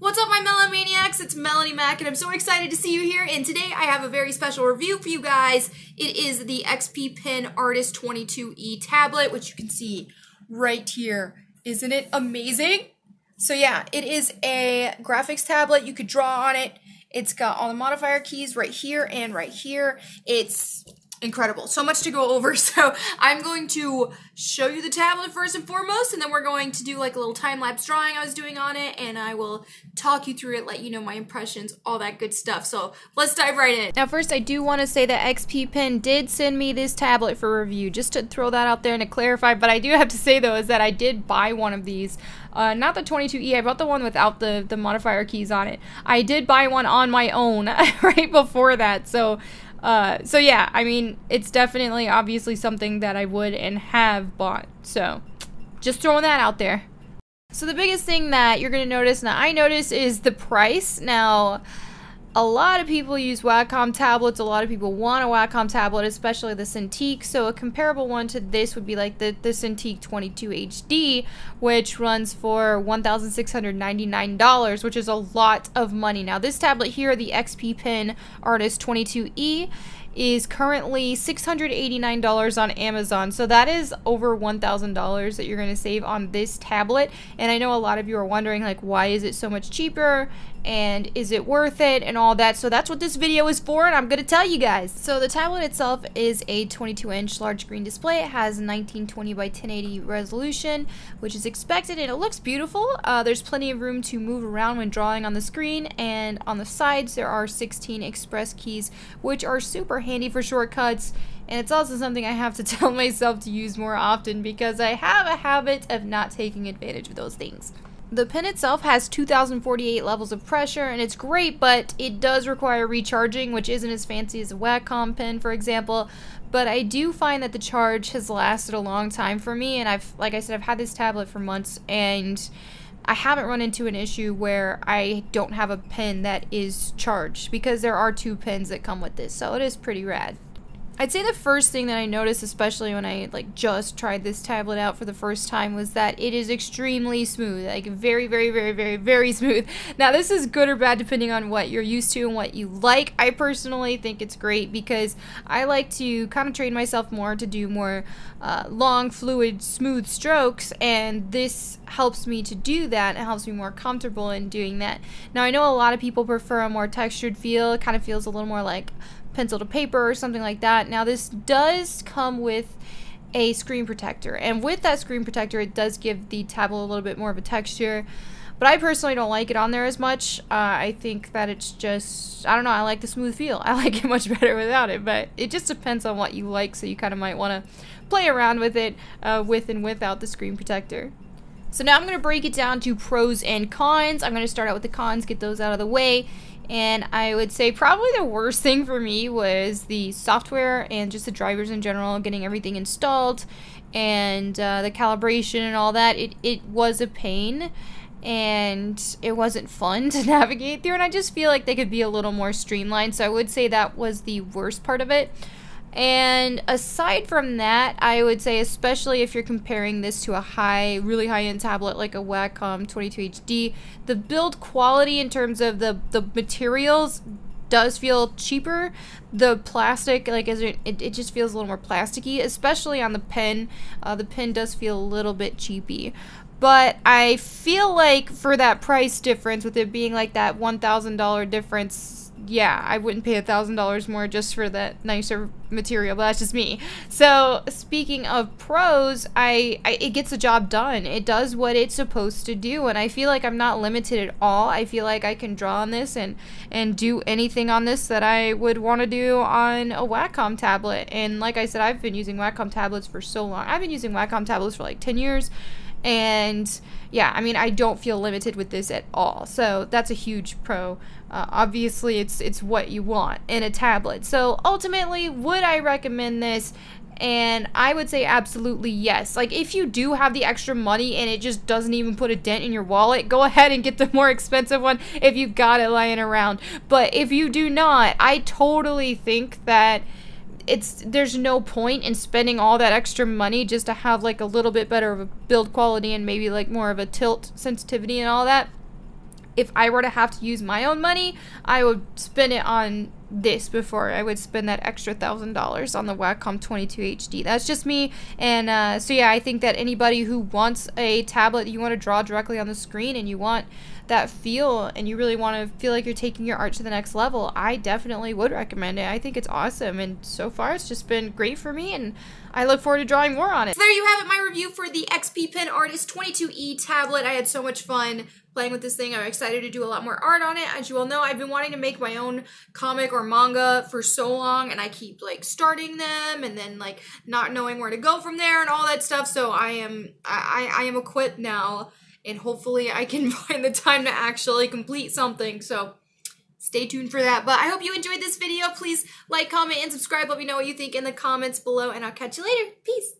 What's up, my Melomaniacs? It's Melonie Mac, and I'm so excited to see you here. And today I have a very special review for you guys. It is the XP Pen Artist 22E tablet, which you can see right here. Isn't it amazing? So yeah, it is a graphics tablet. You could draw on it. It's got all the modifier keys right here and right here. It's incredible. So much to go over. So I'm going to show you the tablet first and foremost, and then we're going to do like a little time-lapse drawing I was doing on it, and I will talk you through it, let you know my impressions, all that good stuff. So let's dive right in. Now first, I do want to say that XP Pen did send me this tablet for review, just to throw that out there and to clarify. But I do have to say though, is that I did buy one of these. Not the 22E, I bought the one without the modifier keys on it. I did buy one on my own right before that, so yeah, I mean, it's definitely obviously something that I would and have bought. So just throwing that out there. So the biggest thing that you're going to notice, now I notice, is the price. Now, a lot of people use Wacom tablets. A lot of people want a Wacom tablet, especially the Cintiq. So a comparable one to this would be like the Cintiq 22 HD, which runs for $1,699, which is a lot of money. Now this tablet here, the XP Pen Artist 22E, is currently $689 on Amazon. So that is over $1,000 that you're going to save on this tablet. And I know a lot of you are wondering, like, why is it so much cheaper? And is it worth it and all that? So that's what this video is for, and I'm going to tell you guys. So the tablet itself is a 22-inch large screen display. It has 1920 by 1080 resolution, which is expected, and it looks beautiful. There's plenty of room to move around when drawing on the screen, and on the sides there are 16 express keys, which are super handy for shortcuts. And it's also something I have to tell myself to use more often, because I have a habit of not taking advantage of those things. The pen itself has 2,048 levels of pressure, and it's great, but it does require recharging, which isn't as fancy as a Wacom pen, for example. But I do find that the charge has lasted a long time for me, and like I said, I've had this tablet for months, and I haven't run into an issue where I don't have a pen that is charged, because there are two pens that come with this, so it is pretty rad. I'd say the first thing that I noticed, especially when I just tried this tablet out for the first time, was that it is extremely smooth, like very, very, very, very, very smooth. Now this is good or bad depending on what you're used to and what you like. I personally think it's great because I like to kind of train myself more to do more long, fluid, smooth strokes, and this helps me to do that. It helps me more comfortable in doing that. Now I know a lot of people prefer a more textured feel. It kind of feels a little more like pencil to paper or something like that. Now this does come with a screen protector, and with that screen protector it does give the tablet a little bit more of a texture, but I personally don't like it on there as much. I think that it's just, I don't know, I like the smooth feel. I like it much better without it, but it just depends on what you like, so you kind of might want to play around with it with and without the screen protector. So now I'm going to break it down to pros and cons. I'm going to start out with the cons, get those out of the way. And I would say probably the worst thing for me was the software and just the drivers in general, getting everything installed, and the calibration and all that. It was a pain, and it wasn't fun to navigate through, and I just feel like they could be a little more streamlined. So I would say that was the worst part of it. And aside from that, I would say, especially if you're comparing this to a really high-end tablet like a Wacom 22 HD, the build quality in terms of the materials does feel cheaper. The plastic, it just feels a little more plasticky, especially on the pen. The pen does feel a little bit cheapy. But I feel like for that price difference, with it being like that $1,000 difference, yeah, I wouldn't pay $1,000 more just for that nicer material, but that's just me. So speaking of pros, it gets the job done. It does what it's supposed to do, and I feel like I'm not limited at all. I feel like I can draw on this and do anything on this that I would want to do on a Wacom tablet. And like I said, I've been using Wacom tablets for so long. I've been using Wacom tablets for like 10 years. And yeah, I mean, I don't feel limited with this at all. So that's a huge pro. Obviously, it's what you want in a tablet. So ultimately, would I recommend this? And I would say absolutely yes. Like, if you do have the extra money and it just doesn't even put a dent in your wallet, go ahead and get the more expensive one if you've got it lying around. But if you do not, I totally think that there's no point in spending all that extra money just to have like a little bit better of a build quality and maybe like more of a tilt sensitivity and all that. if I were to have to use my own money, I would spend it on this before I would spend that extra $1,000 on the Wacom 22 HD. That's just me. And so yeah, I think that anybody who wants a tablet that you want to draw directly on the screen and you want that feel and you really want to feel like you're taking your art to the next level, I definitely would recommend it. I think it's awesome, and so far it's just been great for me, and I look forward to drawing more on it. So there you have it, my review for the XP Pen Artist 22E tablet. I had so much fun playing with this thing. I'm excited to do a lot more art on it. As you all know, I've been wanting to make my own comic or manga for so long, and I keep like starting them and then like not knowing where to go from there and all that stuff. So I am equipped now, and hopefully I can find the time to actually complete something. So stay tuned for that. But I hope you enjoyed this video. Please like, comment, and subscribe. Let me know what you think in the comments below, and I'll catch you later. Peace.